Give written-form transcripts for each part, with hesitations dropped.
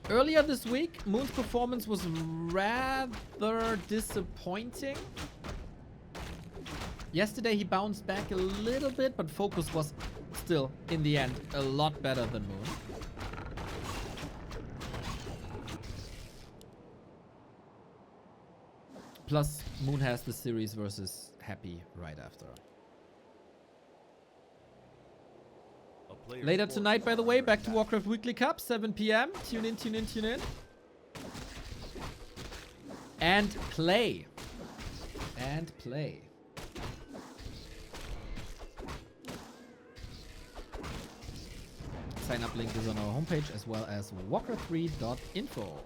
Earlier this week, Moon's performance was rather disappointing. Yesterday he bounced back a little bit, but Focus was still, in the end, a lot better than Moon. Plus, Moon has the series versus Happy right after. Later tonight, by the way, back to Warcraft Weekly Cup, 7 PM. Tune in, tune in, tune in. And play. And play. Sign up link is on our homepage as well as warcraft3.info.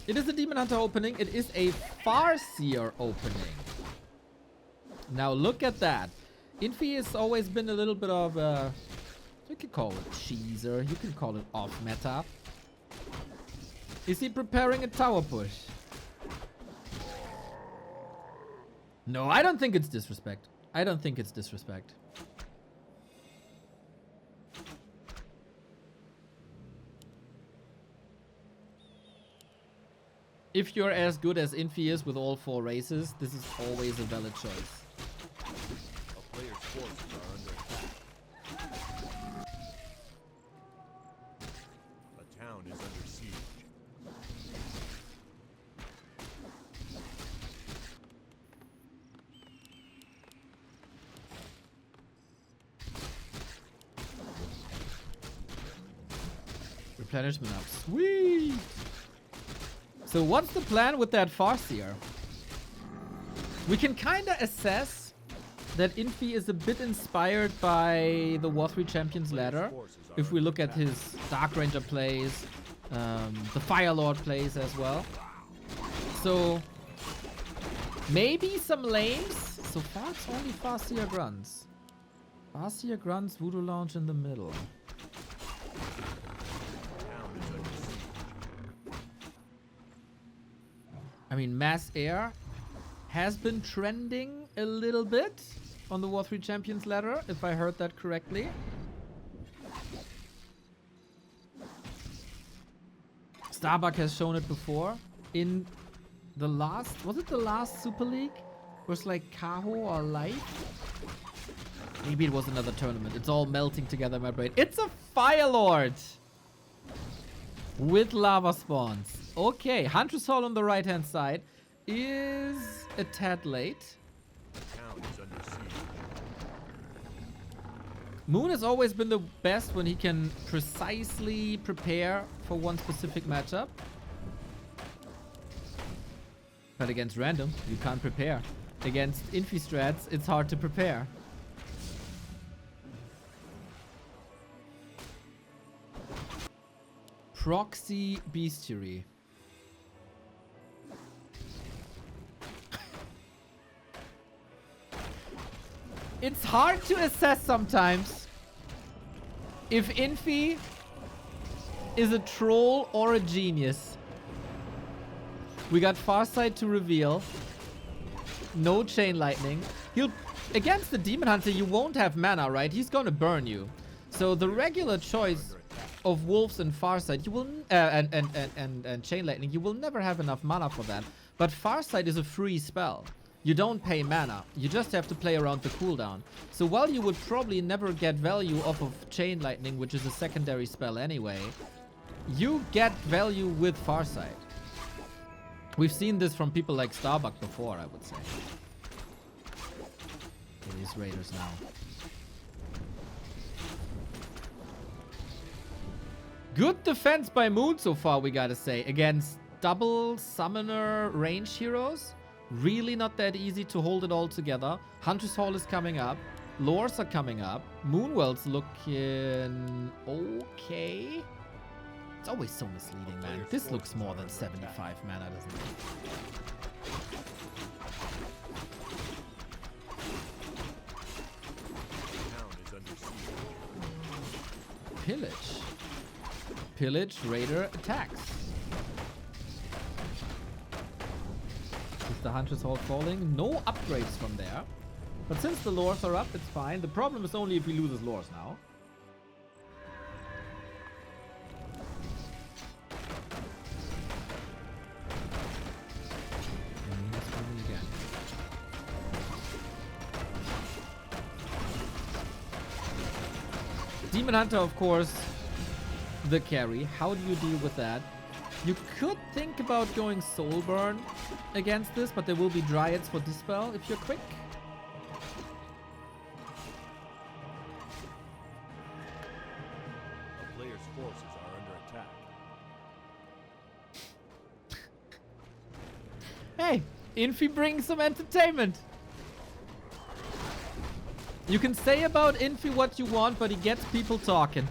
It is a Demon Hunter opening. It is a Farseer opening. Now look at that. Infi has always been a little bit of a, you can call it cheeser, you can call it off meta. Is he preparing a tower push? No, I don't think it's disrespect. I don't think it's disrespect. If you're as good as Infi is with all 4 races, this is always a valid choice. Players' forces are under attack. A town is under siege. Replenishment up. Sweet! So what's the plan with that Farseer? We can kinda assess that Infi is a bit inspired by the War 3 Champions ladder. If we look at his Dark Ranger plays, the Fire Lord plays as well. So maybe some lanes. So far it's only Farseer Grunts. Farseer Grunts, Voodoo Lounge in the middle. I mean, Mass Air has been trending a little bit on the War 3 Champions ladder, if I heard that correctly. Starbuck has shown it before. In the last, was it the last Super League? Was like Kaho or Light? Maybe it was another tournament. It's all melting together in my brain. It's a Fire Lord! With lava spawns. Okay, Huntress Hall on the right-hand side is a tad late. Town is under siege. Moon has always been the best when he can precisely prepare for one specific matchup. But against random, you can't prepare. Against Infi strats, it's hard to prepare. Proxy Bestiary. It's hard to assess sometimes if Infi is a troll or a genius. We got Farsight to reveal. No Chain Lightning. He'll against the Demon Hunter, you won't have mana, right? He's gonna burn you. So the regular choice of Wolves and Farsight, you will and Chain Lightning, you will never have enough mana for that. But Farsight is a free spell. You don't pay mana. You just have to play around the cooldown. So while you would probably never get value off of Chain Lightning, which is a secondary spell anyway, you get value with Farsight. We've seen this from people like Starbuck before, I would say. Okay, these Raiders now. Good defense by Moon so far, we gotta say, against double summoner range heroes. Really not that easy to hold it all together. Huntress Hall is coming up. Lores are coming up. Moonwell's looking okay. It's always so misleading, man. This looks more than 75 mana, doesn't it? Pillage. Pillage, Raider attacks. Is the Huntress Hall falling? No upgrades from there. But since the lores are up, it's fine. The problem is only if he loses lores now. Demon Hunter, of course, the carry. How do you deal with that? You could think about going Soulburn against this, but there will be Dryads for Dispel if you're quick. A player's forces are under attack. Hey, Infi brings some entertainment. You can say about Infi what you want, but he gets people talking.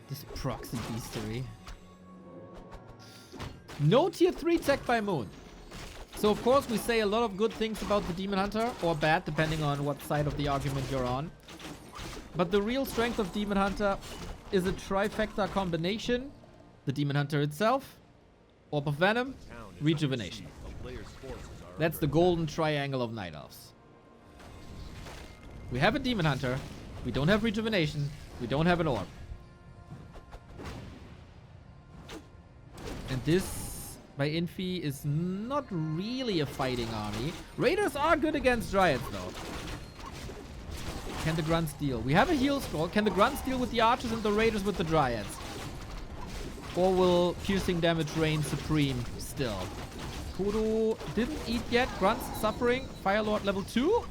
This proxy beastery. No tier 3 tech by Moon. So of course we say a lot of good things about the Demon Hunter, or bad depending on what side of the argument you're on. But the real strength of Demon Hunter is a trifecta combination. The Demon Hunter itself, Orb of Venom, Rejuvenation. That's the golden triangle of Night Elves. We have a Demon Hunter, we don't have Rejuvenation, we don't have an Orb. And this, by Infi, is not really a fighting army. Raiders are good against Dryads, though. Can the Grunts deal? We have a heal scroll. Can the Grunts deal with the Archers and the Raiders with the Dryads? Or will piercing damage reign supreme still? Kudo didn't eat yet. Grunts suffering. Firelord level 2.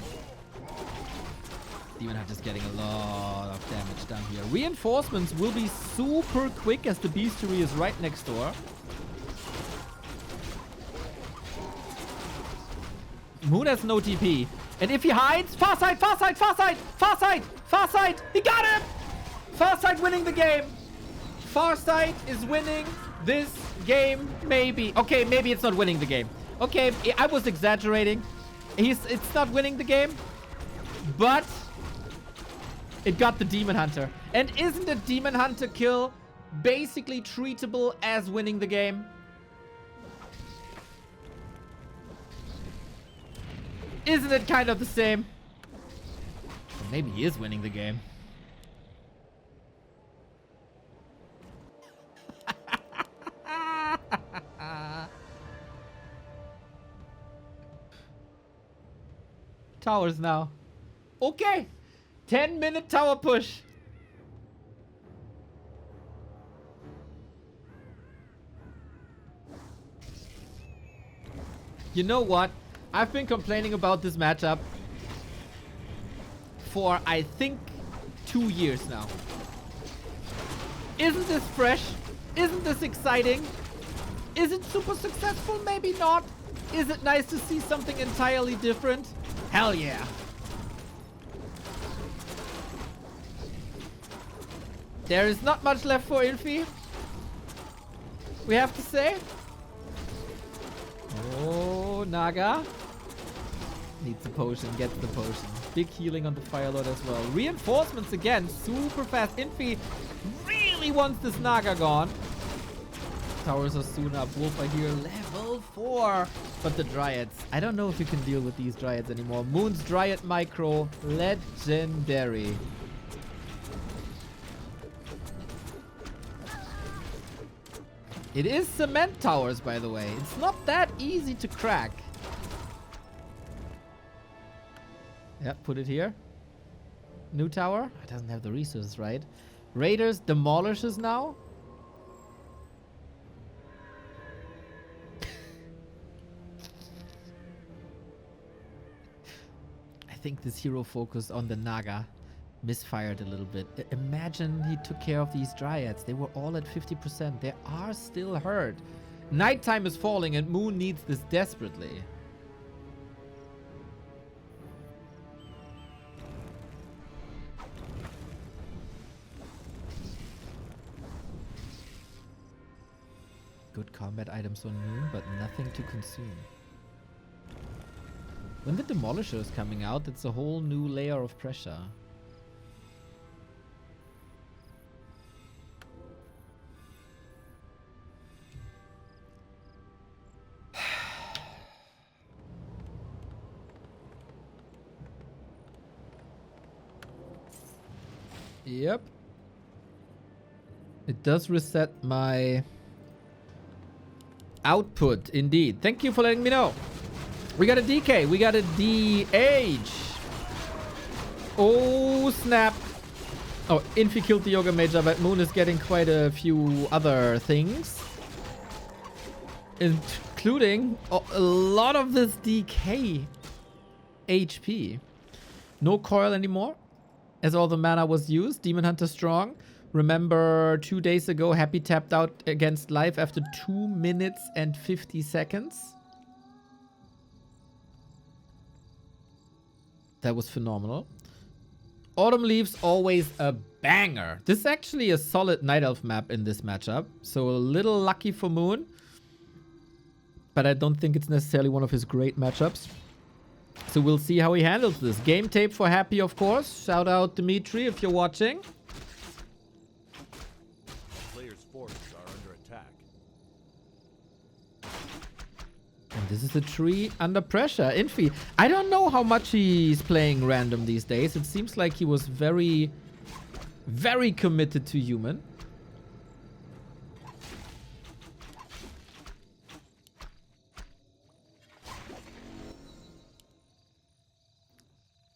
Demon Hunter's getting a lot of damage down here. Reinforcements will be super quick as the Beastery is right next door. Moon has no TP. And if he hides, far side, far side, far side, far side, far side. He got him! Far side winning the game. Far side is winning this game, maybe. Okay, maybe it's not winning the game. Okay, I was exaggerating. It's not winning the game. But it got the Demon Hunter. And isn't a Demon Hunter kill basically treatable as winning the game? Isn't it kind of the same? Well, maybe he is winning the game. Towers now. Okay. 10-minute tower push. You know what? I've been complaining about this matchup for, I think, 2 years now. Isn't this fresh? Isn't this exciting? Is it super successful? Maybe not. Is it nice to see something entirely different? Hell yeah. There is not much left for Infi, we have to say. Oh, Naga. Needs a potion, gets the potion. Big healing on the Firelord as well. Reinforcements again, super fast. Infi really wants this Naga gone. Towers are soon up. Wolf here, level 4. But the Dryads, I don't know if you can deal with these Dryads anymore. Moon's Dryad Micro, legendary. It is cement towers, by the way. It's not that easy to crack. Yep, put it here. New tower. It doesn't have the resources, right? Raiders demolishes now. I think this hero focused on the Naga misfired a little bit. Imagine he took care of these Dryads. They were all at 50%. They are still hurt. Nighttime is falling and Moon needs this desperately. Good combat items on Moon, but nothing to consume. When the Demolisher is coming out, it's a whole new layer of pressure. Yep. It does reset my output, indeed. Thank you for letting me know. We got a DK. We got a DH. Oh, snap. Oh, Infi killed the Yoga Major, but Moon is getting quite a few other things. Including a lot of this DK HP. No coil anymore, as all the mana was used. Demon Hunter strong. Remember 2 days ago, Happy tapped out against life after 2 minutes and 50 seconds. That was phenomenal. Autumn Leaves, always a banger. This is actually a solid Night Elf map in this matchup. So a little lucky for Moon. But I don't think it's necessarily one of his great matchups. So we'll see how he handles this. Game tape for Happy, of course. Shout out Dimitri if you're watching. Players' forces are under attack. And this is a tree under pressure. Infi. I don't know how much he's playing random these days. It seems like he was very, very committed to human.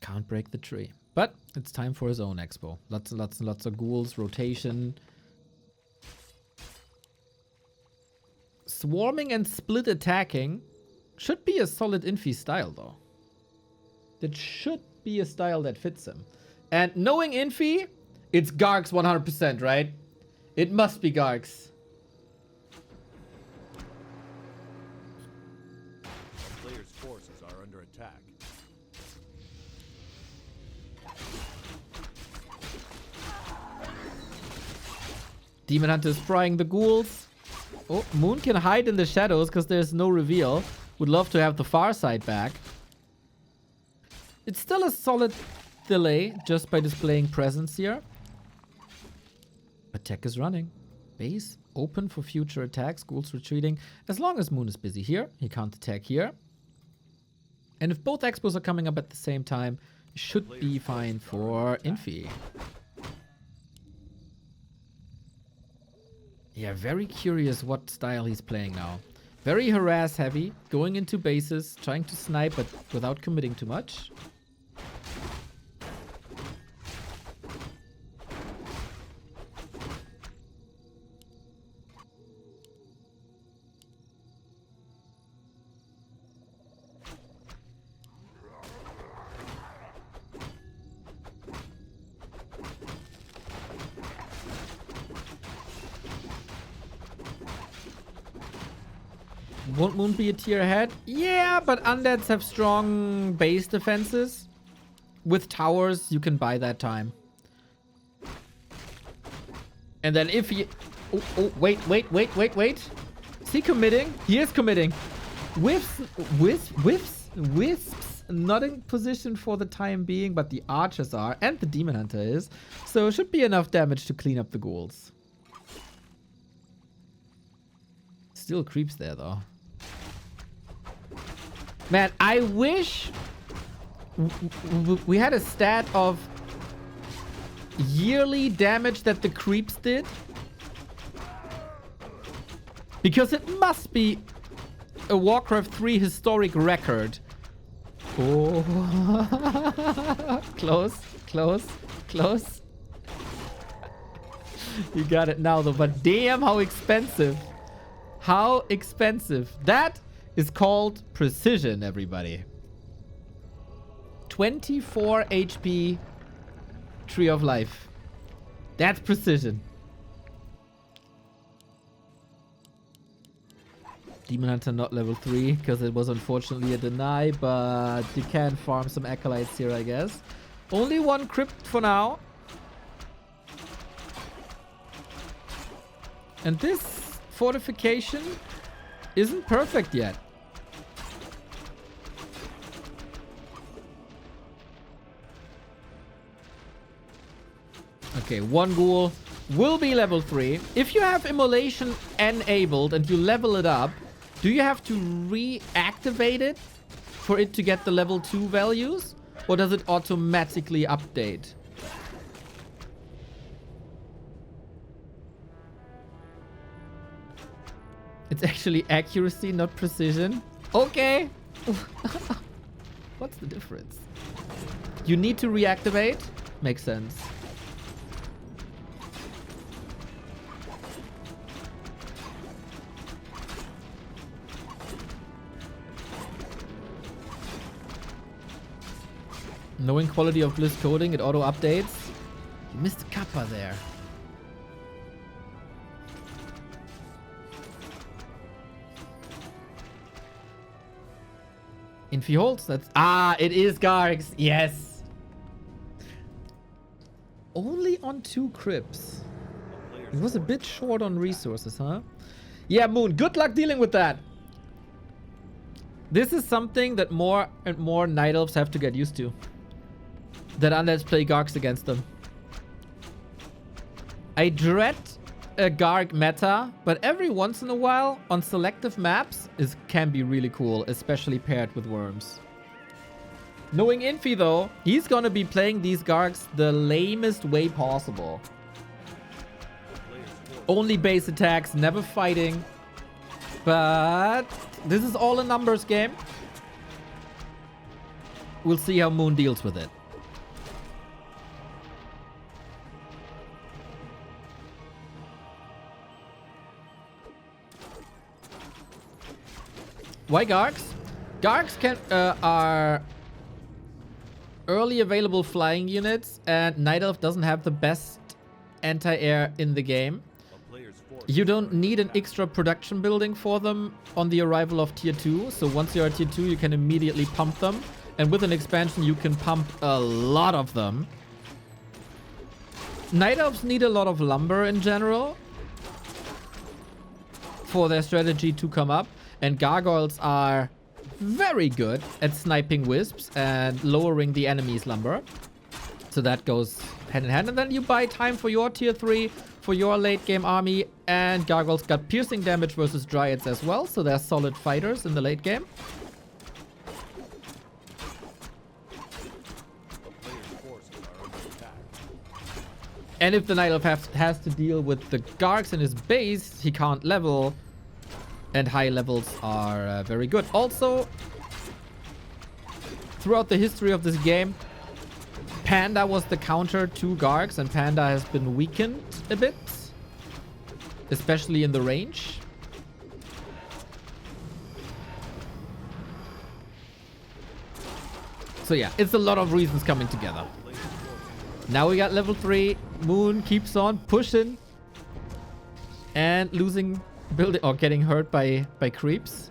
Can't break the tree. But it's time for his own expo. Lots and lots and lots of ghouls, rotation. Swarming and split attacking should be a solid Infi style, though. That should be a style that fits him. And knowing Infi, it's Gargs 100%, right? It must be Gargs. Players' forces are under attack. Demon Hunter is frying the ghouls. Oh, Moon can hide in the shadows because there's no reveal. Would love to have the far side back. It's still a solid delay just by displaying presence here. Attack is running. Base open for future attacks. Ghouls retreating. As long as Moon is busy here, he can't attack here. And if both expos are coming up at the same time, it should be fine for Infi. Yeah, very curious what style he's playing now. Very harass heavy, going into bases, trying to snipe, but without committing too much. Won't Moon be a tier ahead? Yeah, but undeads have strong base defenses. With towers, you can buy that time. And then if he... Oh, wait. Is he committing? He is committing. Wisps. Not in position for the time being, but the archers are. And the Demon Hunter is. So it should be enough damage to clean up the ghouls. Still creeps there, though. Man, I wish we had a stat of yearly damage that the creeps did. Because it must be a Warcraft 3 historic record. Oh. Close. You got it now, though. But damn, how expensive. How expensive. That is called precision, everybody. 24 HP Tree of Life. That's precision. Demon Hunter not level 3 because it was unfortunately a deny, but you can farm some acolytes here, I guess. Only one crypt for now. And this fortification isn't perfect yet. Okay, one ghoul will be level 3. If you have immolation enabled and you level it up, do you have to reactivate it for it to get the level 2 values? Or does it automatically update? It's actually accuracy, not precision. Okay. What's the difference? You need to reactivate? Makes sense. Knowing quality of Bliss coding, it auto updates. You missed a kappa there. Infi holds. That's it is Gargs. Yes. Only on 2 crypts. It was a bit short on resources, huh? Yeah, Moon. Good luck dealing with that. This is something that more and more Night Elves have to get used to. That unless play Gargs against them. I dread a Garg meta, but every once in a while on selective maps can be really cool, especially paired with worms. Knowing Infi though, he's gonna be playing these Gargs the lamest way possible. Only base attacks, never fighting. But this is all a numbers game. We'll see how Moon deals with it. Why Gargs? Gargs are early available flying units, and Night Elf doesn't have the best anti-air in the game. You don't need an extra production building for them on the arrival of tier 2. So once you're at tier 2, you can immediately pump them. And with an expansion, you can pump a lot of them. Night Elves need a lot of lumber in general for their strategy to come up. And Gargoyles are very good at sniping wisps and lowering the enemy's lumber. So that goes hand in hand. And then you buy time for your tier 3, for your late game army. And Gargoyles got piercing damage versus Dryads as well. So they're solid fighters in the late game. And if the Night Elf has to deal with the Gargs in his base, he can't level. And high levels are very good. Also, throughout the history of this game, Panda was the counter to Gargs, and Panda has been weakened a bit, especially in the range. So yeah, it's a lot of reasons coming together. Now we got level 3. Moon keeps on pushing and losing building or getting hurt by creeps.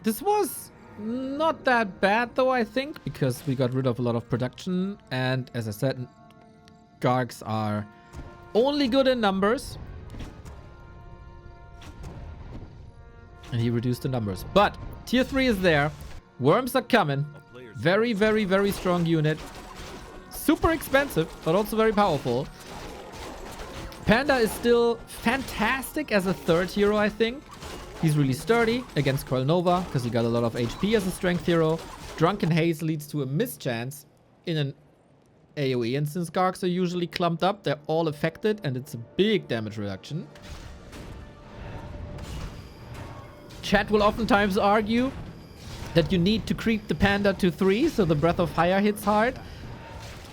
This was not that bad though, I think, because we got rid of a lot of production, and as I said, Gargs are only good in numbers. And he reduced the numbers. But tier 3 is there. Worms are coming. Very, very, very strong unit. Super expensive, but also very powerful. Panda is still fantastic as a 3rd hero, I think. He's really sturdy against Coil Nova because he got a lot of HP as a strength hero. Drunken Haze leads to a mischance in an AoE. And since Gargs are usually clumped up, they're all affected and it's a big damage reduction. Chat will oftentimes argue that you need to creep the Panda to 3 so the Breath of Fire hits hard.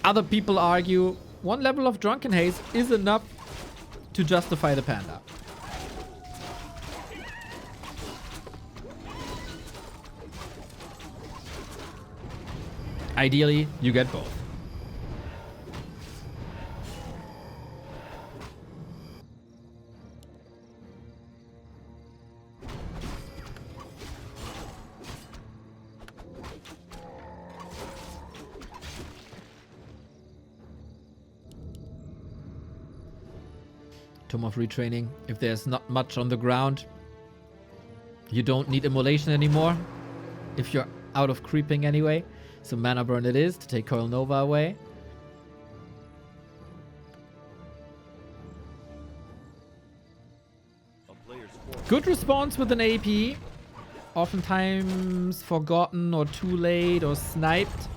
Other people argue 1 level of Drunken Haze is enough to justify the Panda. Ideally, you get both. Tome of Retraining. If there's not much on the ground, you don't need Immolation anymore. If you're out of creeping anyway. So Mana Burn it is to take Coil Nova away. Good response with an AP. Oftentimes forgotten or too late or sniped.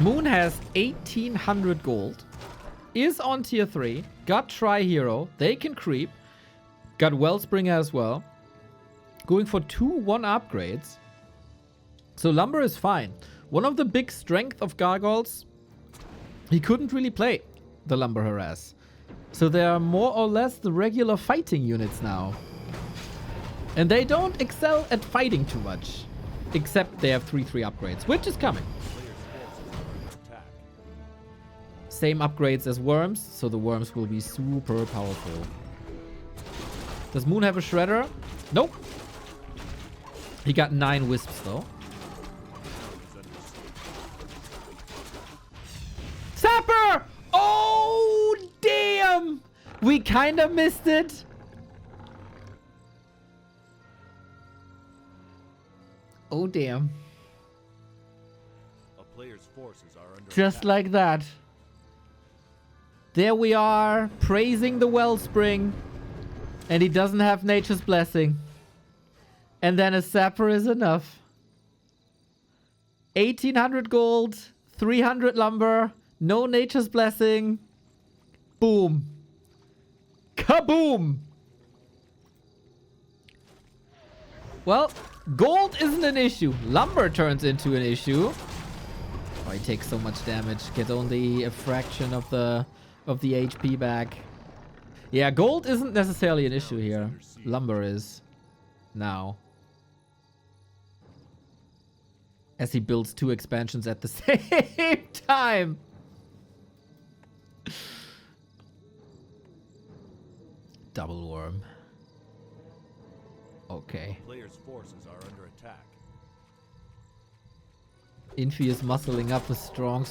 Moon has 1800 gold. is on tier 3. Got Tri-Hero. They can creep. Got Wellspring as well. Going for 2 1-up upgrades. So Lumber is fine. One of the big strengths of Gargoyles, he couldn't really play the Lumber Harass. So they are more or less the regular fighting units now. And they don't excel at fighting too much. Except they have 3/3 upgrades, which is coming. Same upgrades as Worms, so the Worms will be super powerful. Does Moon have a Shredder? Nope. He got 9 Wisps though. Sapper! Oh, damn! We kind of missed it. Oh, damn. A player's forces are under Just attack. like that. There we are, praising the Wellspring. And he doesn't have Nature's Blessing. And then a Sapper is enough. 1800 gold, 300 lumber, no Nature's Blessing. Boom. Kaboom! Well, gold isn't an issue. Lumber turns into an issue. Oh, he takes so much damage. Gets only a fraction of the HP back. Yeah, gold isn't necessarily an issue here. Lumber is. Now. As he builds 2 expansions at the same time. Double worm. Okay. Player's forces are under attack. Infi is muscling up a strong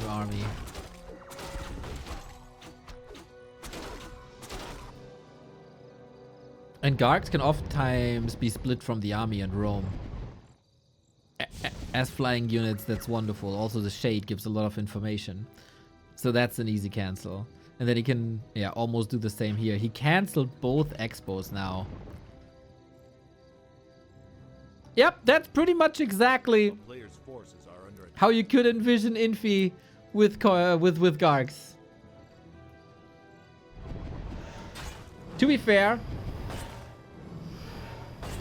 army. And Gargs can oftentimes be split from the army and roam. As flying units, that's wonderful. Also, the Shade gives a lot of information. So that's an easy cancel. And then he can, yeah, almost do the same here. He canceled both Expos now. Yep, that's pretty much exactly Player's forces are under attack. how you could envision Infi with Gargs. To be fair,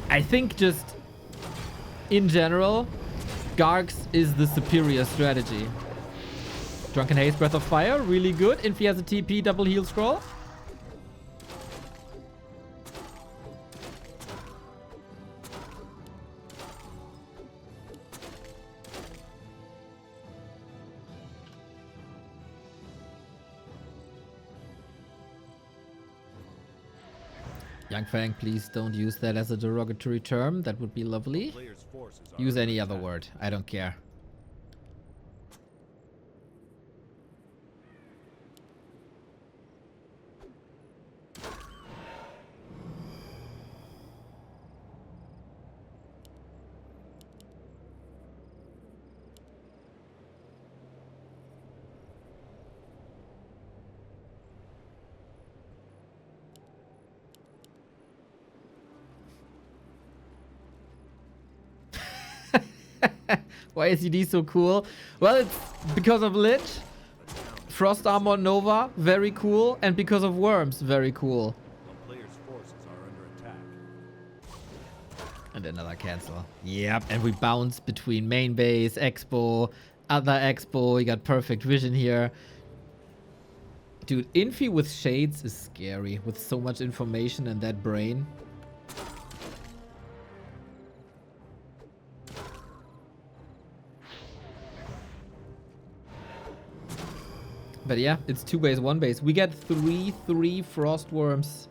I think just in general, Gargs is the superior strategy. Drunken Haze, Breath of Fire, really good. Infi has a TP, double heal scroll. Young Fang, please don't use that as a derogatory term. That would be lovely. Player's forces are Use under any other attack. word. I don't care. Why is CD so cool? Well, it's because of Lich. Frost Armor Nova, very cool. And because of Worms, very cool. A player's forces are under attack. And another cancel. Yep, and we bounce between main base, Expo, other Expo. We got perfect vision here. Dude, Infi with Shades is scary. With so much information and that brain. But yeah, it's 2 base, 1 base. We get 3 Frost Worms.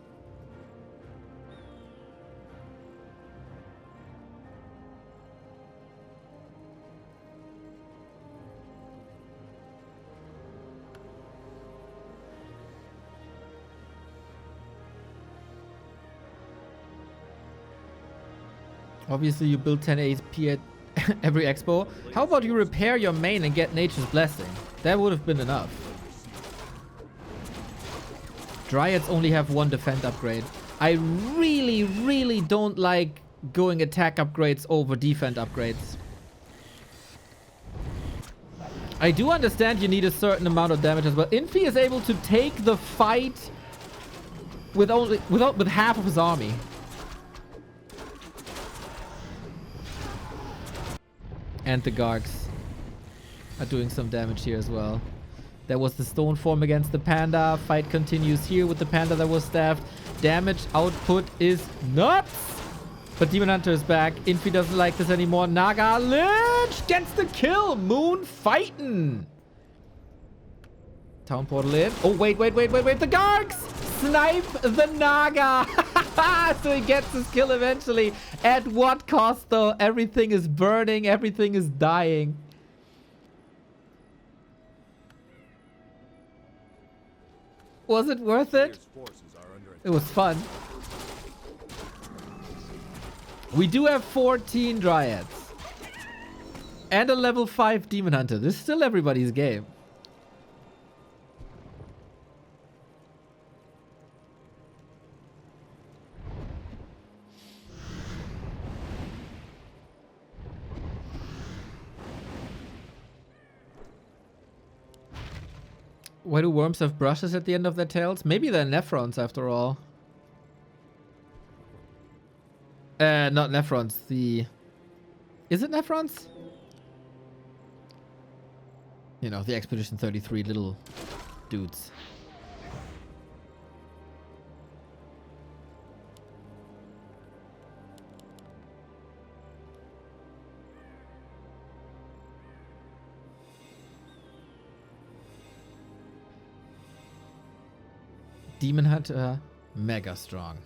Obviously, you build 10 HP at every Expo. How about you repair your main and get Nature's Blessing? That would have been enough. Dryads only have 1 defend upgrade. I really don't like going attack upgrades over defend upgrades. I do understand you need a certain amount of damage as well. Infi is able to take the fight with half of his army. And the Gargs are doing some damage here as well. There was the stone form against the panda. Fight continues here with the panda that was staffed. Damage output is nuts. But Demon Hunter is back. Infi doesn't like this anymore. Naga Lich gets the kill. Moon fighting. Town portal in. Oh, wait. The Gargs snipe the Naga. So he gets his kill eventually. At what cost, though? Everything is burning. Everything is dying. Was it worth it? It was fun. We do have 14 Dryads. And a level 5 Demon Hunter. This is still everybody's game. Why do worms have brushes at the end of their tails? Maybe they're nephrons after all. Not nephrons. Is it nephrons? You know, the Expedition 33 little dudes. Demon Hunter, mega strong.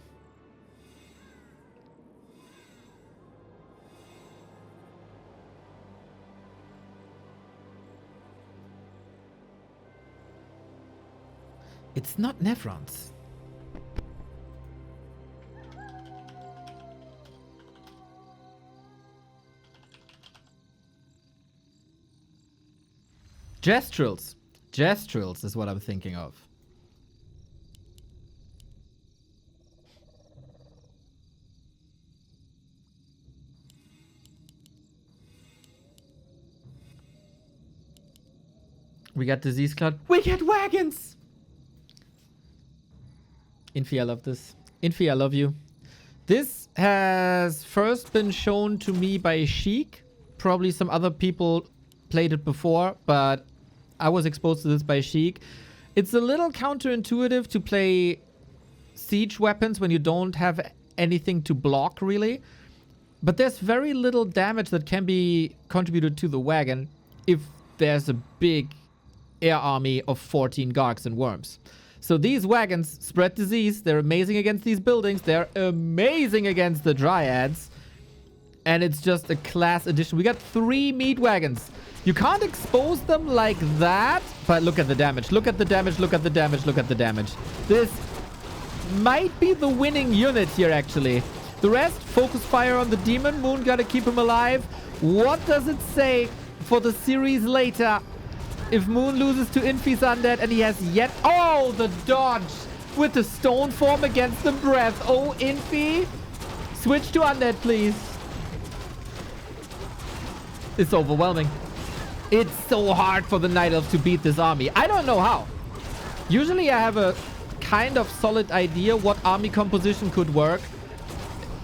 It's not nephrons. Gestrils. Gestrils is what I'm thinking of. We got Disease Cloud. We get wagons! Infi, I love this. Infi, I love you. This has first been shown to me by Sheik. Probably some other people played it before, but I was exposed to this by Sheik. It's a little counterintuitive to play siege weapons when you don't have anything to block, really. But there's very little damage that can be contributed to the wagon if there's a big air army of 14 Gargs and Worms. So these wagons spread disease. They're amazing against these buildings. They're amazing against the Dryads. And it's just a class addition. We got 3 meat wagons. You can't expose them like that. But look at the damage. Look at the damage. Look at the damage. Look at the damage. This might be the winning unit here, actually. The rest, focus fire on the demon. Moon gotta keep him alive. What does it say for the series later? If Moon loses to Infi's undead and he has yet... Oh, the dodge with the stone form against the breath. Oh, Infi. Switch to undead, please. It's overwhelming. It's so hard for the Night Elf to beat this army. I don't know how. Usually I have a kind of solid idea what army composition could work.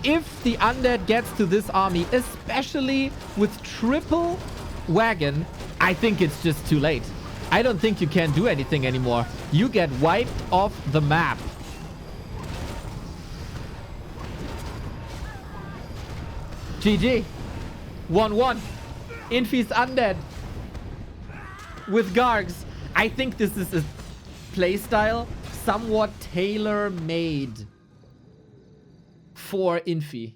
If the undead gets to this army, especially with triple wagon, I think it's just too late. I don't think you can do anything anymore. You get wiped off the map. GG. 1-1. Infi's undead with Gargs. I think this is a playstyle somewhat tailor-made for Infi.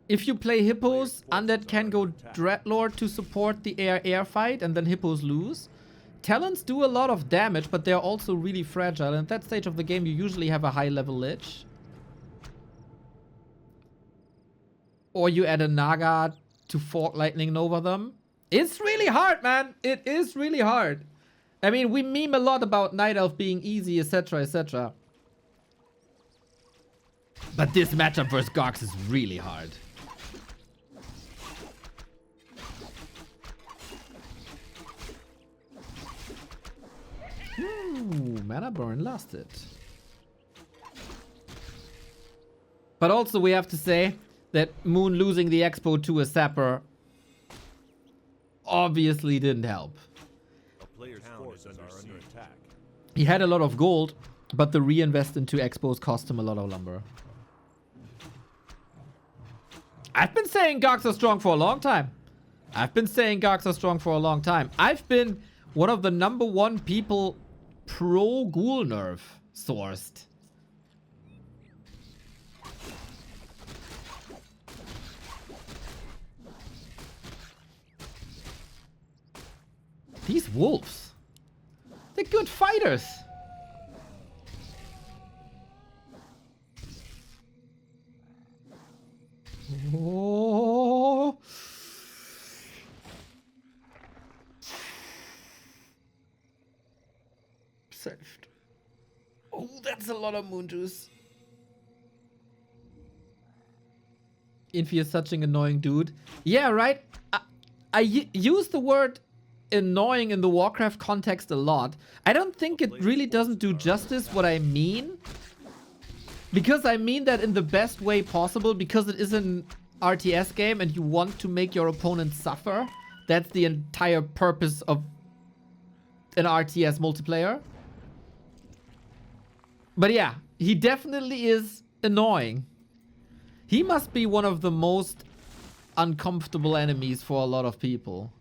If you play Hippos, Undead can go Dreadlord to support the air-air fight, and then Hippos lose. Talons do a lot of damage, but they're also really fragile. And at that stage of the game, you usually have a high-level Lich. Or you add a Naga to Fork Lightning over them. It's really hard, man. It is really hard. I mean, we meme a lot about Night Elf being easy, etc., etc. But this matchup versus Gargs is really hard. Ooh, mana burn lost it. But also we have to say that Moon losing the Expo to a Sapper obviously didn't help. A player's forces are under attack. He had a lot of gold, but the reinvest into Expos cost him a lot of lumber. I've been saying Gargs are strong for a long time. I've been one of the #1 people pro ghoul nerf sourced. These wolves, they're good fighters. Oh. Saved. Oh, that's a lot of moon juice. Infi is such an annoying dude. Yeah, right? I use the word annoying in the Warcraft context a lot. I don't think it really doesn't do justice what I mean. Because I mean that in the best way possible, because it is an RTS game and you want to make your opponent suffer. That's the entire purpose of an RTS multiplayer. But yeah, he definitely is annoying. He must be one of the most uncomfortable enemies for a lot of people.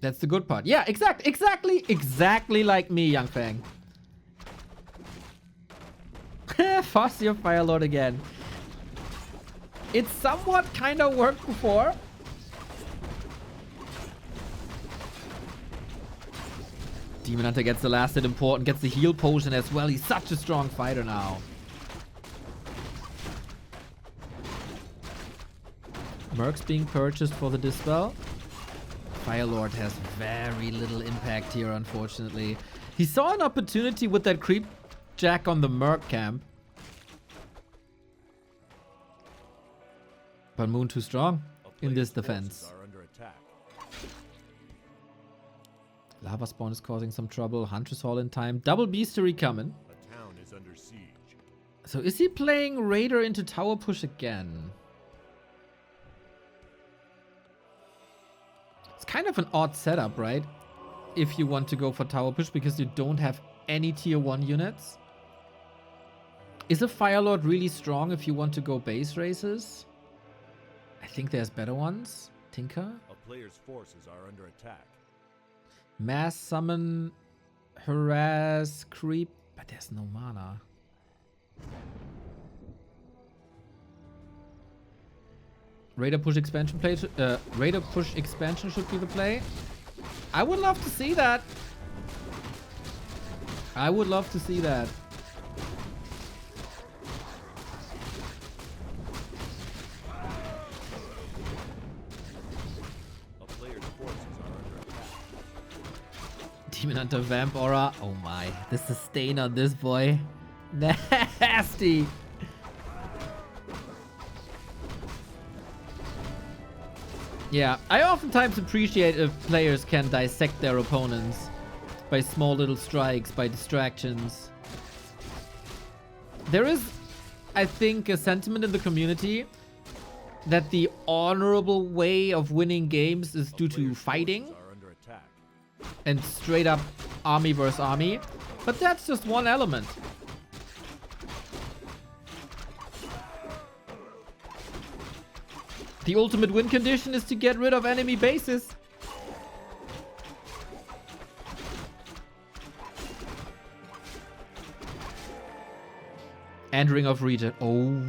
That's the good part. Yeah, exactly like me, Young Fang. Force your Firelord again. It somewhat kind of worked before. Demon Hunter gets the last hit important, gets the heal potion as well. He's such a strong fighter now. Merc's being purchased for the Dispel. Firelord has very little impact here, unfortunately. He saw an opportunity with that creep jack on the Merc camp. But Moon too strong in this defense. Lava Spawn is causing some trouble. Huntress Hall in time. Double Beastery coming. A town is under siege. So is he playing Raider into tower push again? It's kind of an odd setup, right? If you want to go for tower push because you don't have any tier 1 units. Is a Firelord really strong if you want to go base races? I think there's better ones. Tinker? A player's forces are under attack. Mass summon, harass, creep, but there's no mana. Raider push expansion play. Raider push expansion should be the play. I would love to see that. I would love to see that. Demon Hunter Vamp Aura. Oh my. The sustain on this boy. Nasty. Yeah, I oftentimes appreciate if players can dissect their opponents by small little strikes, by distractions. There is, I think, a sentiment in the community that the honorable way of winning games is due to fighting and straight up army versus army, but that's just one element. The ultimate win condition is to get rid of enemy bases. And Ring of Regen. Oh.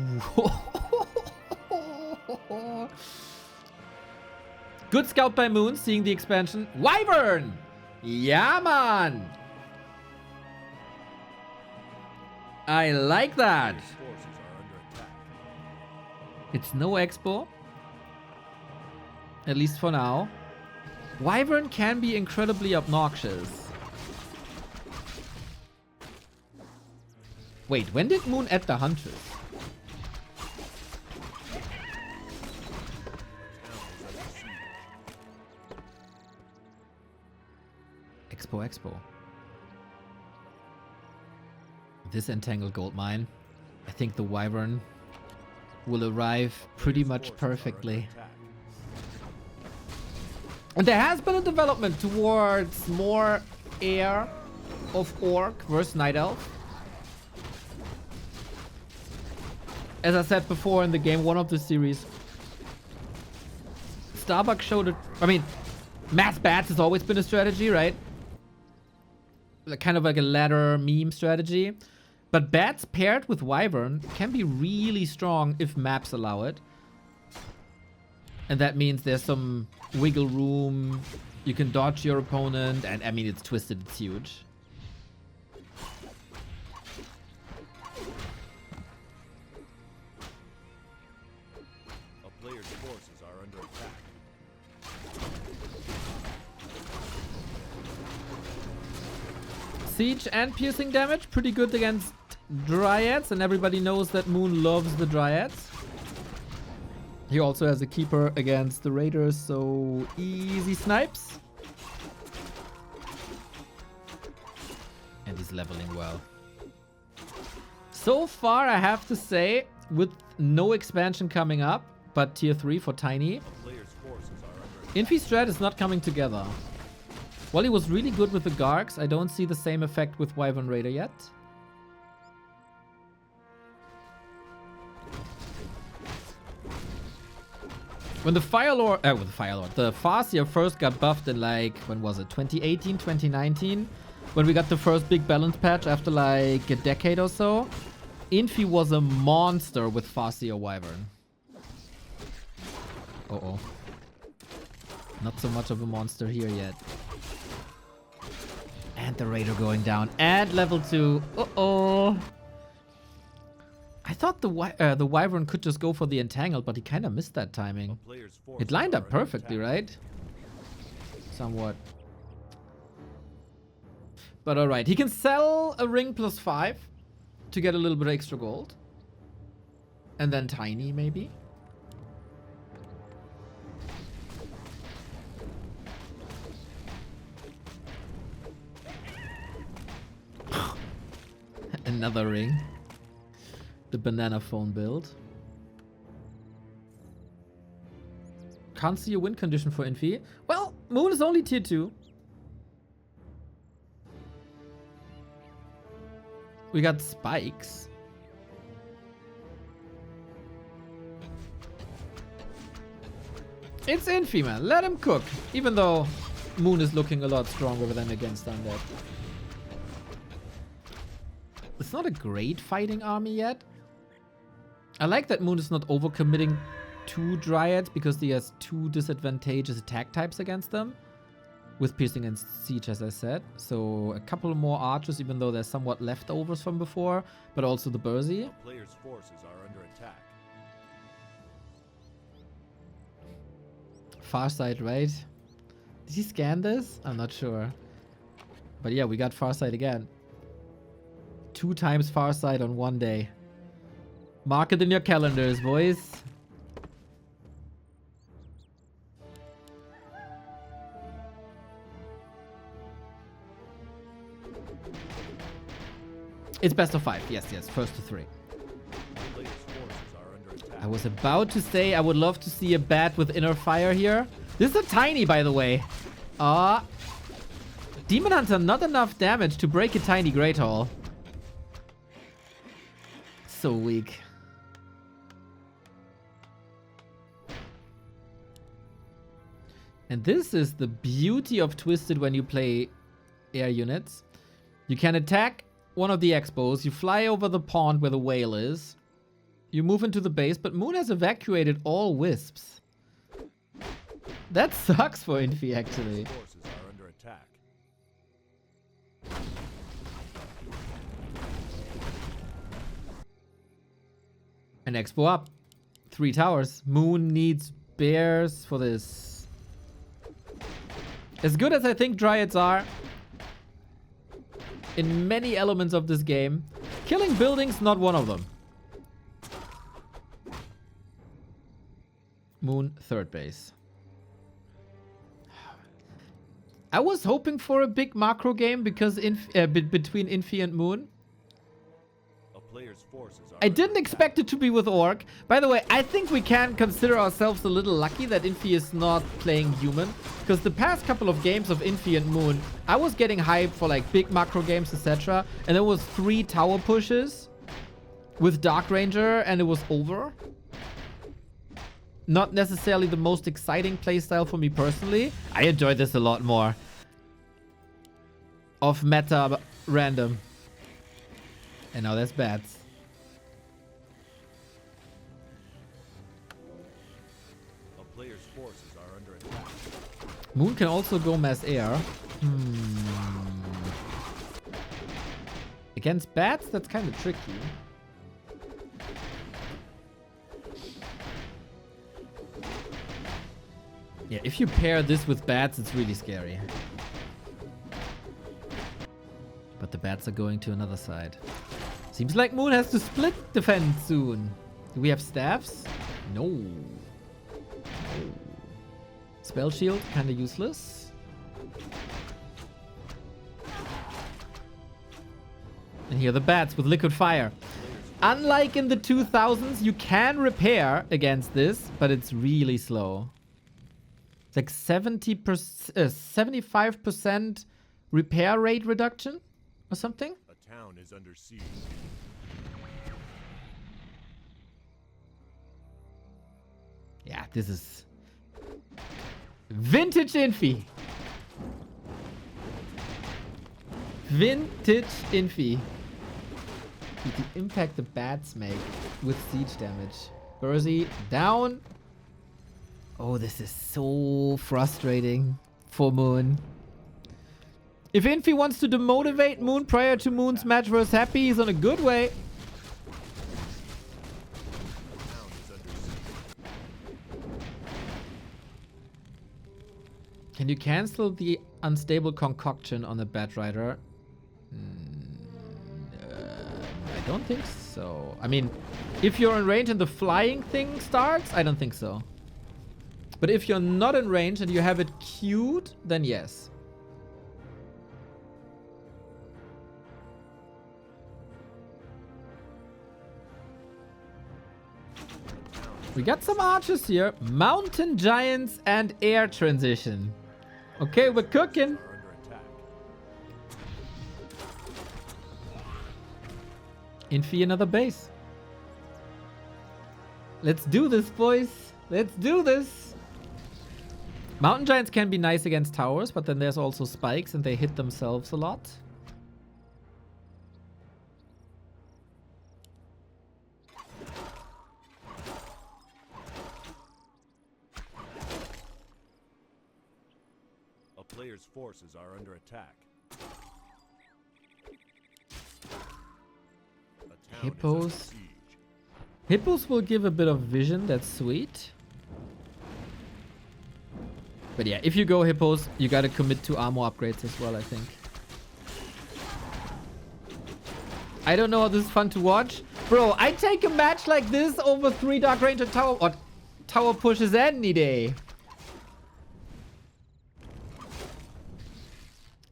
Good scout by Moon, seeing the expansion. Wyvern! Yeah, man! I like that. It's no expo. At least for now. Wyvern can be incredibly obnoxious. Wait, when did Moon add the Huntress? Expo. This entangled gold mine. I think the Wyvern will arrive pretty much perfectly. And there has been a development towards more air of Orc versus Night Elf. As I said before in the game 1 of the series, Starbucks showed it. I mean, mass bats has always been a strategy, right? Kind of like a ladder meme strategy. But bats paired with Wyvern can be really strong if maps allow it. And that means there's some wiggle room. You can dodge your opponent. And I mean, it's twisted. It's huge. A player's forces are under attack. Siege and piercing damage. Pretty good against Dryads. And everybody knows that Moon loves the Dryads. He also has a keeper against the Raiders, so easy snipes. And he's leveling well. So far, I have to say, with no expansion coming up, but tier 3 for Tiny, Infi strat is not coming together. While he was really good with the Gargs, I don't see the same effect with Wyvern Raider yet. When the Firelord, the Farseer first got buffed in like, when was it? 2018, 2019? When we got the first big balance patch after like a decade or so. Infi was a monster with Farseer Wyvern. Uh-oh. Not so much of a monster here yet. And the Raider going down. And level 2. Uh-oh. I thought the Wyvern could just go for the Entangled, but he kind of missed that timing. It lined up perfectly, right? Somewhat. But alright, he can sell a ring +5 to get a little bit of extra gold. And then Tiny, maybe. Another ring. The banana phone build. Can't see a win condition for Infi. Well, Moon is only tier 2. We got spikes. It's Infi, man. Let him cook. Even though Moon is looking a lot stronger than against Undead. It's not a great fighting army yet. I like that Moon is not overcommitting to Dryads because he has 2 disadvantageous attack types against them. With Piercing and Siege, as I said. So a couple more archers, even though there's somewhat leftovers from before. But also the Bursey. Player's forces are under attack. Farsight, right? Did he scan this? I'm not sure. But yeah, we got Farsight again. 2 times Farsight on one day. Mark it in your calendars, boys. It's best of 5. Yes, yes. First to 3. I was about to say I would love to see a bat with inner fire here. This is a Tiny, by the way. Demon Hunter, not enough damage to break a Tiny Great Hall. So weak. And this is the beauty of Twisted when you play air units. You can attack one of the expos. You fly over the pond where the whale is. You move into the base, but Moon has evacuated all wisps. That sucks for Infi, actually. Forces are under attack. An expo up. 3 towers. Moon needs bears for this. As good as I think Dryads are in many elements of this game, killing buildings, not one of them. Moon, 3rd base. I was hoping for a big macro game because between Infi and Moon. A player's forces are I didn't under expect it to be with Orc. By the way, I think we can consider ourselves a little lucky that Infi is not playing human. Because the past couple of games of Infi and Moon, I was getting hyped for like big macro games, etc. And there was 3 tower pushes with Dark Ranger and it was over. Not necessarily the most exciting playstyle for me personally. I enjoyed this a lot more. Of meta random. And now there's bats. A player's forces are under attack. Moon can also go mass air. Against bats, that's kind of tricky. Yeah, if you pair this with bats, it's really scary. But the bats are going to another side. Seems like Moon has to split defend soon. Do we have staffs? No. Spell shield, kind of useless. And here are the bats with liquid fire. Unlike in the 2000s, you can repair against this, but it's really slow. It's like 75% repair rate reduction or something. A town is under siege. Yeah, this is vintage Infi. Vintage Infi. The impact the bats make with siege damage. Bursey down. Oh, this is so frustrating for Moon. If Infi wants to demotivate Moon prior to Moon's match versus Happy, he's on a good way. Can you cancel the unstable concoction on the Bat Rider? I don't think so. I mean, if you're in range and the flying thing starts, I don't think so. But if you're not in range and you have it queued, then yes. We got some archers here. Mountain giants and air transition. Okay, we're cooking. Infi another base. Let's do this, boys. Let's do this. Mountain giants can be nice against towers, but then there's also spikes and they hit themselves a lot. A player's forces are under attack. A town is under Hippos. siege. Hippos will give a bit of vision. That's sweet. But yeah, if you go Hippos, you gotta commit to armor upgrades as well, I think. I don't know how this is fun to watch. Bro, I take a match like this over 3 Dark Ranger tower or tower pushes any day.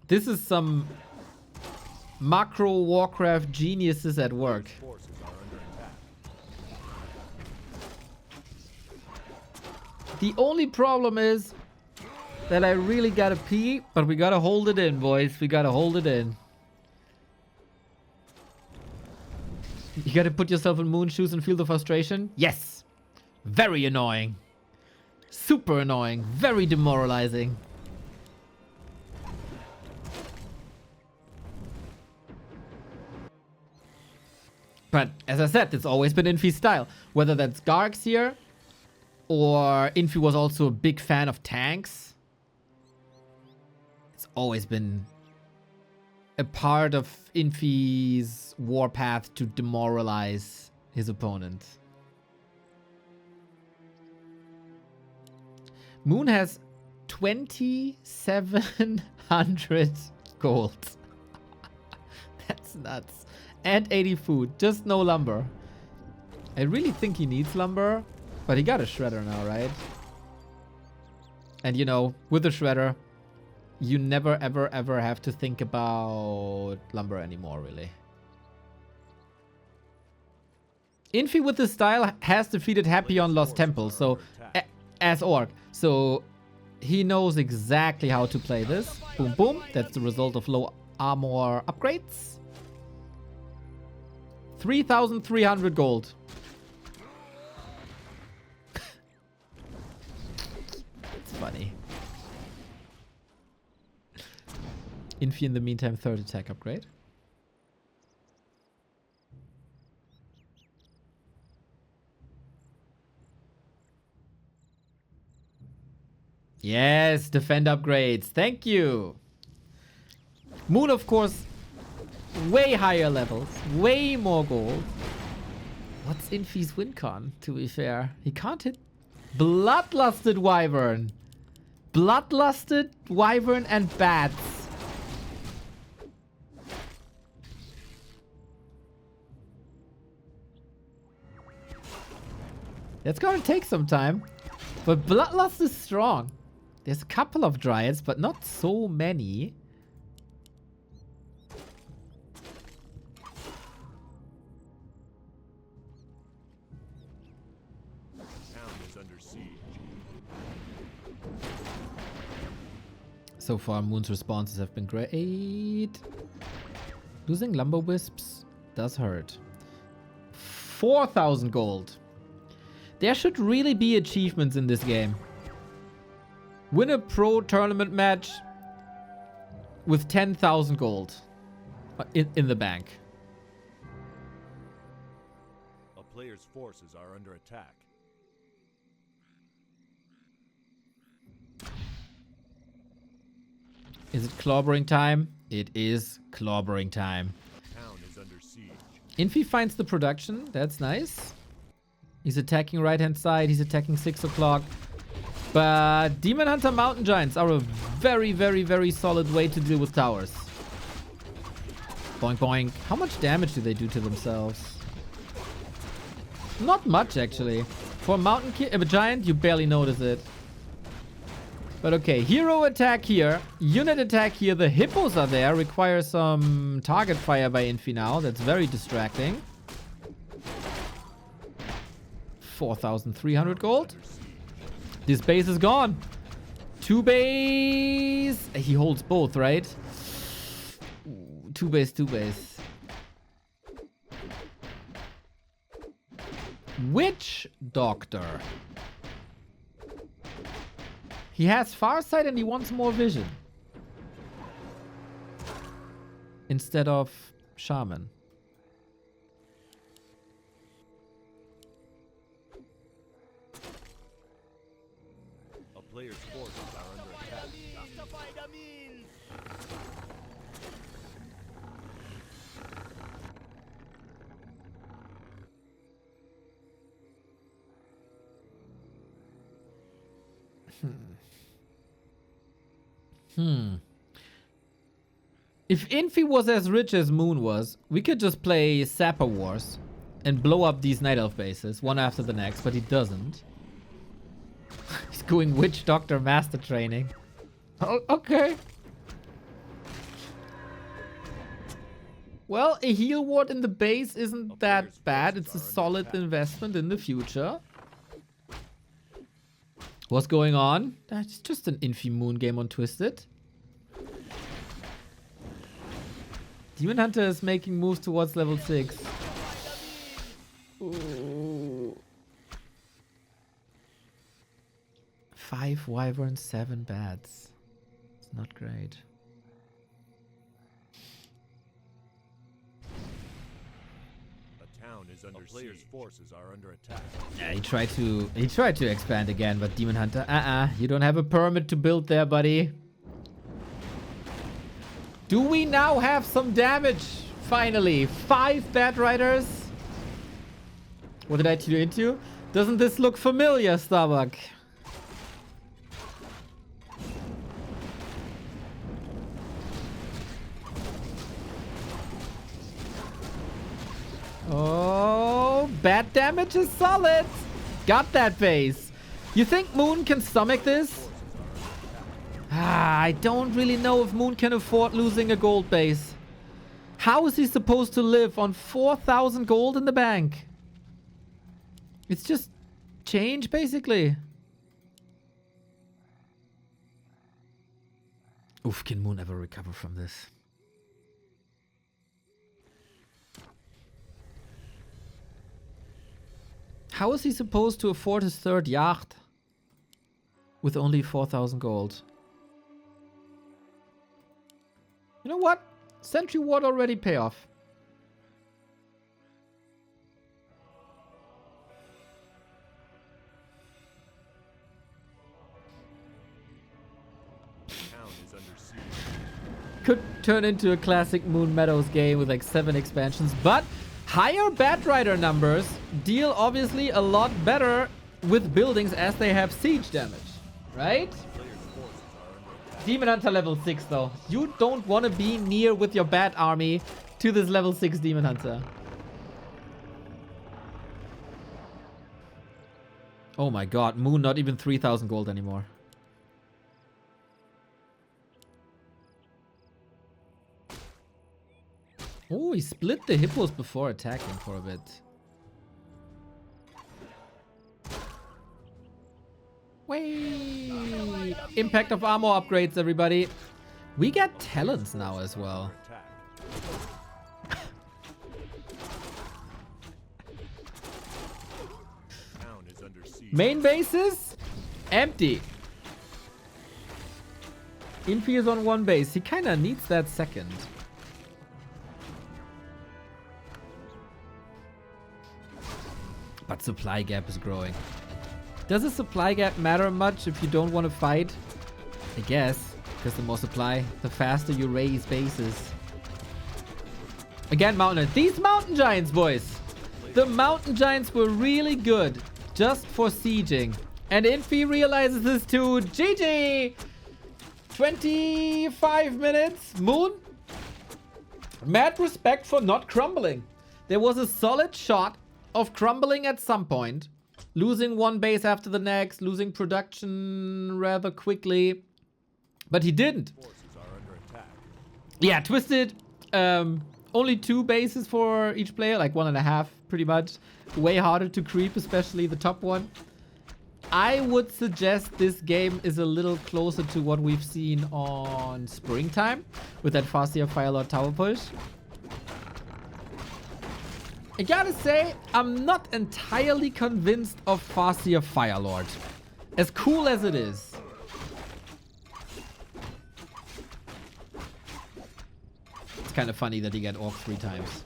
This is some macro Warcraft geniuses at work. Forces are under attack. The only problem is that I really gotta pee, but we gotta hold it in, boys. We gotta hold it in. You gotta put yourself in Moon shoes and feel the frustration? Yes. Very annoying. Super annoying. Very demoralizing. But as I said, it's always been Infi's style. Whether that's Gargs here, or Infi was also a big fan of tanks. It's always been a part of Infi's warpath to demoralize his opponent. Moon has 2,700 gold. That's nuts. And 80 food. Just no lumber. I really think he needs lumber. But he got a shredder now, right? And you know, with the shredder, you never, ever, ever have to think about lumber anymore, really. Infi with this style has defeated Happy on Lost Temple, so as orc. So he knows exactly how to play this. Boom, boom. That's the result of low armor upgrades. 3,300 gold. It's funny. Infi in the meantime, third attack upgrade. Yes, defend upgrades. Thank you. Moon, of course, way higher levels, way more gold. What's Infi's win con, to be fair? He can't hit Bloodlusted Wyvern. Bloodlusted Wyvern and Bats. It's gonna take some time. But Bloodlust is strong. There's a couple of Dryads, but not so many. Town is under siege. So far, Moon's responses have been great. Losing Lumber Wisps does hurt. 4,000 gold. There should really be achievements in this game. Win a pro tournament match with 10,000 gold in the bank. A player's forces are under attack. Is it clobbering time? It is clobbering time. Town is under siege. Infi finds the production. That's nice. He's attacking right-hand side. He's attacking 6 o'clock. But Demon Hunter Mountain Giants are a very, very, very solid way to deal with towers. Boink, boink. How much damage do they do to themselves? Not much, actually. For a Mountain Giant, you barely notice it. But okay, hero attack here. Unit attack here. The hippos are there. Require some target fire by Infi now. That's very distracting. 4,300 gold. This base is gone. 2 base. He holds both, right? Ooh, 2 base, 2 base. Witch Doctor. He has Farsight and he wants more vision. Instead of Shaman. Players' forces are under attack. If Infi was as rich as Moon was, we could just play Sapper Wars and blow up these Night Elf bases one after the next, but he doesn't. He's going Witch Doctor Master Training. Oh, okay. Well, a heal ward in the base isn't that bad. It's a solid investment in the future. What's going on? That's just an Infi Moon game on Twisted. Demon Hunter is making moves towards level 6. Ooh. 5 wyverns, 7 bats. It's not great. A town is under siege. Players' forces are under attack. Yeah, he tried to expand again, but Demon Hunter, you don't have a permit to build there, buddy. Do we now have some damage? Finally, 5 Bat Riders. What did I tune into? Doesn't this look familiar, Starbuck? Oh, bat damage is solid. Got that base. You think Moon can stomach this? I don't really know if Moon can afford losing a gold base. How is he supposed to live on 4,000 gold in the bank? It's just change, basically. Oof, can Moon ever recover from this? How is he supposed to afford his third yacht with only 4,000 gold? You know what? Sentry Ward already pay off. Could turn into a classic Moon Meadows game with like 7 expansions, but higher Batrider numbers deal obviously a lot better with buildings as they have siege damage, right? Demon Hunter level 6 though. You don't want to be near with your Bat army to this level 6 Demon Hunter. Oh my god, Moon not even 3,000 gold anymore. Oh, he split the hippos before attacking for a bit. Wait! Impact of armor upgrades, everybody. We get talents now as well. Main bases? Empty. Infi is on 1 base. He kind of needs that second. But supply gap is growing. Does a supply gap matter much if you don't want to fight? I guess. Because the more supply, the faster you raise bases. Again, Mountain. These Mountain Giants, boys. The Mountain Giants were really good. Just for sieging. And Infi realizes this too. GG! 25 minutes. Moon. Mad respect for not crumbling. There was a solid shot of crumbling at some point. Losing 1 base after the next. Losing production rather quickly. But he didn't. Yeah, Twisted. Only 2 bases for each player. Like 1.5 pretty much. Way harder to creep, especially the top one. I would suggest this game is a little closer to what we've seen on Springtime. With that Farseer Firelord tower push. I gotta say, I'm not entirely convinced of Farseer Firelord. As cool as it is. It's kind of funny that he got Orc 3 times.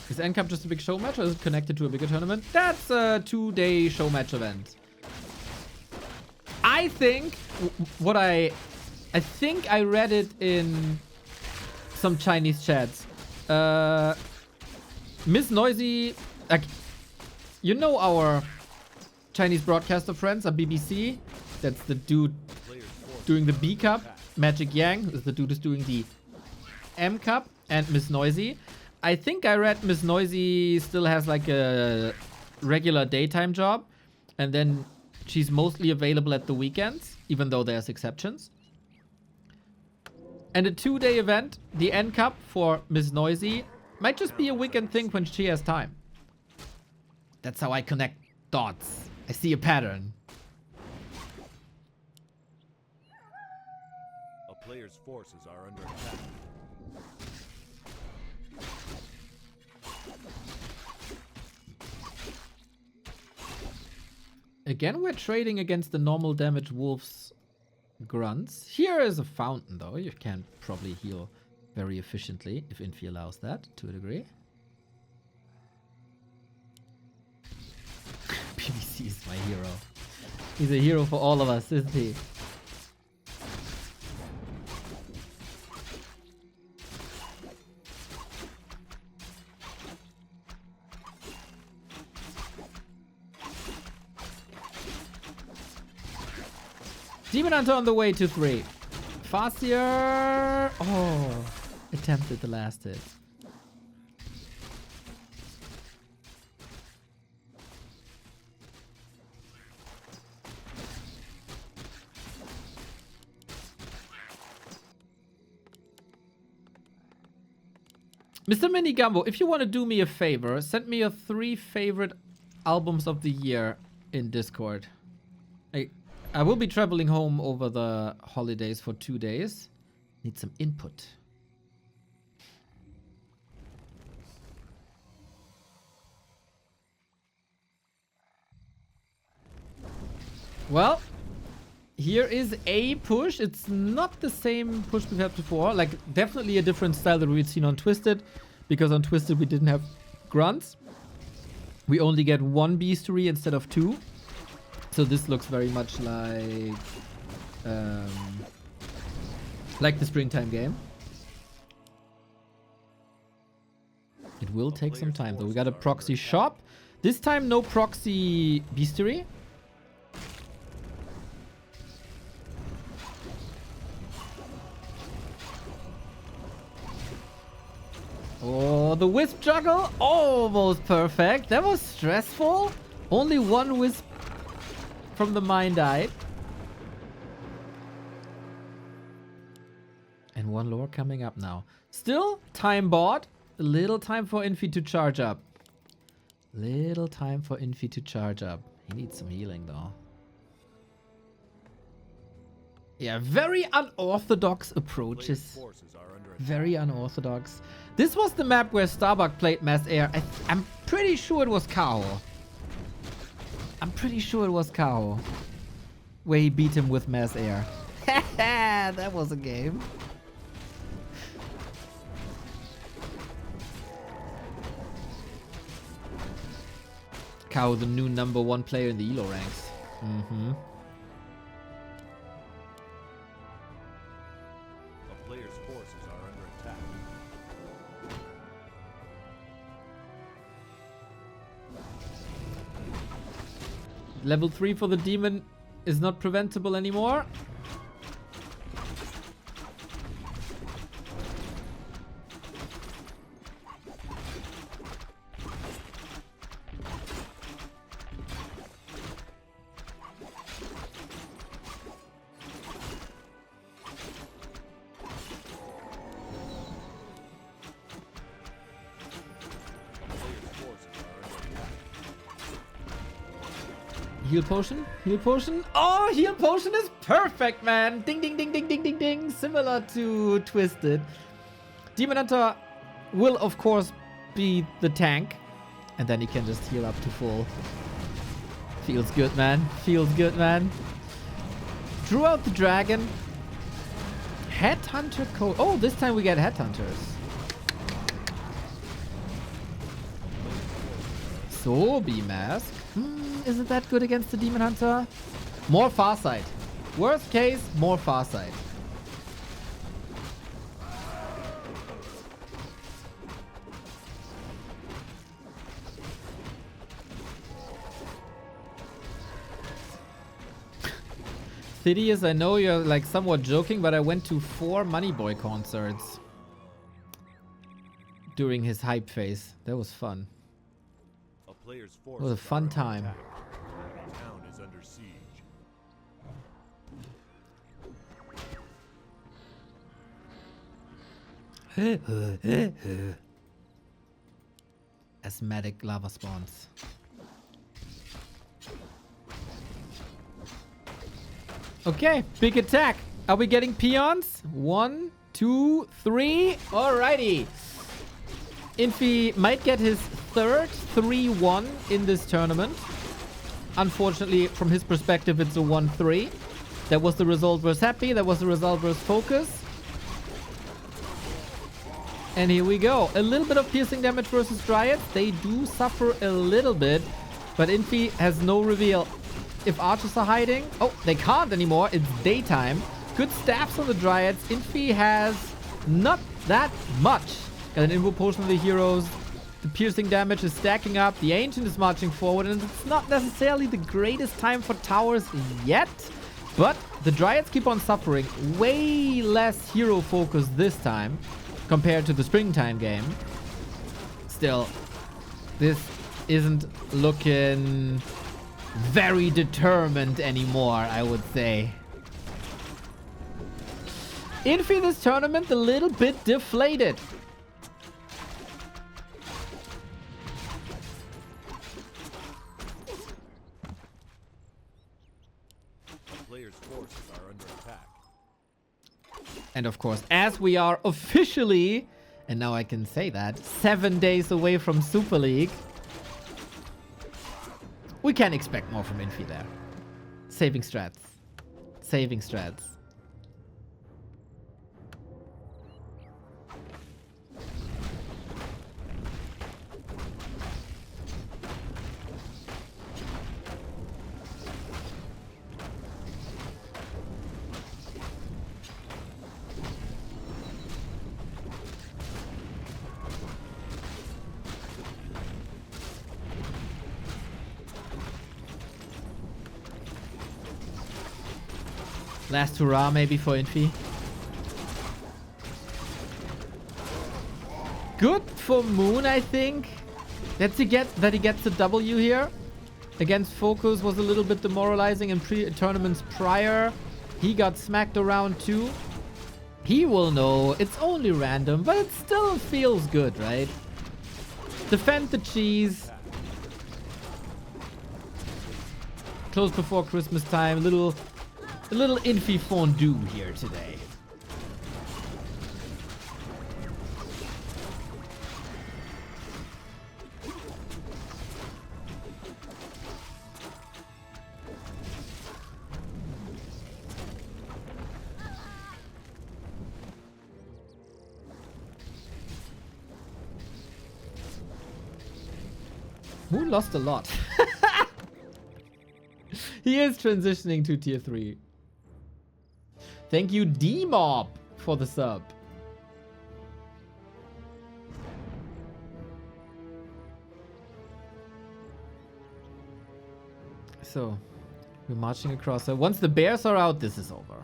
Is End Cup just a big show match or is it connected to a bigger tournament? That's a 2-day show match event. I think I think I read it in some Chinese chats. Miss Noisy, you know our Chinese broadcaster friends, BBC. That's the dude doing the B Cup. Magic Yang is the dude who's doing the M Cup, and Miss Noisy. I think I read Miss Noisy still has like a regular daytime job, and then she's mostly available at the weekends, even though there's exceptions. And a 2-day event, the N Cup for Miss Noisy, might just be a weekend thing when she has time. That's how I connect dots. I see a pattern. A player's forces are under attack. Again, we're trading against the normal damage wolves grunts. Here is a fountain, though. You can probably heal very efficiently if Infi allows that to a degree. PVC is my hero. He's a hero for all of us, isn't he? Demon Hunter on the way to 3. Farseer. Oh, attempted the last hit. Mr. Mini Gumbo, if you want to do me a favor, send me your 3 favorite albums of the year in Discord. I will be traveling home over the holidays for 2 days. Need some input. Well, here is a push. It's not the same push we've had before. Like, definitely a different style that we've seen on Twisted. Because on Twisted we didn't have grunts. We only get 1 beastery instead of 2. So this looks very much like the springtime game. It will take some time though. We got a proxy shop. This time no proxy beastery. Oh, the wisp juggle. Almost perfect. That was stressful. Only 1 wisp from the mine died. And 1 lore coming up now. Still time bought. A little time for Infi to charge up. Little time for Infi to charge up. He needs some healing though. Yeah, very unorthodox approaches. Very unorthodox. This was the map where Starbuck played Mass Air. I'm pretty sure it was Kao. I'm pretty sure it was Kao. Where he beat him with Mass Air. That was a game. Kao, the new #1 player in the ELO ranks. Mm-hmm. A player's forces are under attack. Level 3 for the demon is not preventable anymore. Heal potion? Heal potion? Oh, heal potion is perfect, man! Ding, ding, ding, ding, ding, ding, ding. Similar to Twisted. Demon Hunter will, of course, be the tank. And then he can just heal up to full. Feels good, man. Feels good, man. Drew out the dragon. Headhunter code. Oh, this time we get headhunters. Sobi mask. Isn't that good against the Demon Hunter? More Farsight. Worst case, more Farsight. Thidius, I know you're like somewhat joking, but I went to 4 Moneyboy concerts during his hype phase. That was fun. It was a fun time. The town is under siege. Asthmatic lava spawns. Okay, big attack. Are we getting peons? 1, 2, 3. Alrighty. Infi might get his 3rd 3-1 in this tournament. Unfortunately, from his perspective, it's a 1-3. That was the result versus Happy. That was the result versus Focus. And here we go. A little bit of piercing damage versus Dryads. They do suffer a little bit. But Infi has no reveal. If archers are hiding... Oh, they can't anymore. It's daytime. Good stabs on the Dryads. Infi has not that much. Got an info potion of the heroes. The piercing damage is stacking up. The Ancient is marching forward. And it's not necessarily the greatest time for towers yet. But the Dryads keep on suffering. Way less hero focus this time compared to the springtime game. Still, this isn't looking very determined anymore, I would say. Infi this tournament a little bit deflated. player's forces are under attack. And of course, as we are officially, and now I can say that, 7 days away from Super League, we can expect more from Infi there. Saving strats. Saving strats. Last hurrah maybe for Infi. Good for Moon, I think. That he gets a W here. Against Focus was a little bit demoralizing in tournaments prior. He got smacked around too. He will know. It's only random, but it still feels good, right? Defend the cheese. Close before Christmas time. A little Infi fondue here today. Moon lost a lot. He is transitioning to tier 3. Thank you, D-Mob, for the sub. So, we're marching across. So once the bears are out, this is over.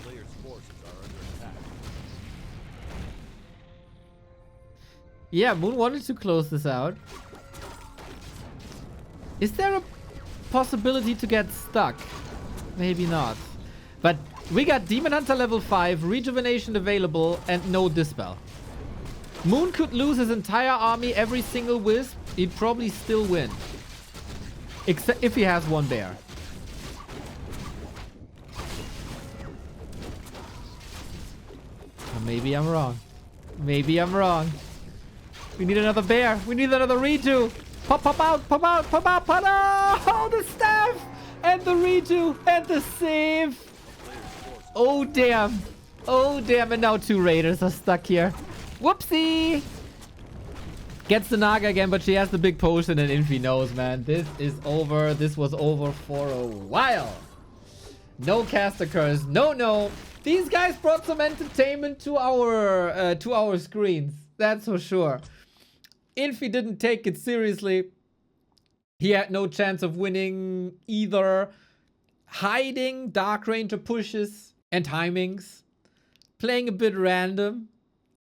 Player's forces are under attack. Yeah, Moon wanted to close this out. Is there a possibility to get stuck? Maybe not. But we got Demon Hunter level 5, Rejuvenation available, and no Dispel. Moon could lose his entire army, every single wisp. He'd probably still win. Except if he has one bear. Or maybe I'm wrong. Maybe I'm wrong. We need another bear. We need another redo. Pop out, pop out, pop out, pop out. Oh, the staff and the redo and the save. Oh, damn. Oh, damn. And now 2 raiders are stuck here. Whoopsie. Gets the Naga again, but she has the big potion and Infi knows, man. This is over. This was over for a while. No caster curse. No. These guys brought some entertainment to our screens. That's for sure. Infi didn't take it seriously. He had no chance of winning either. Hiding Dark Ranger pushes and timings. Playing a bit random.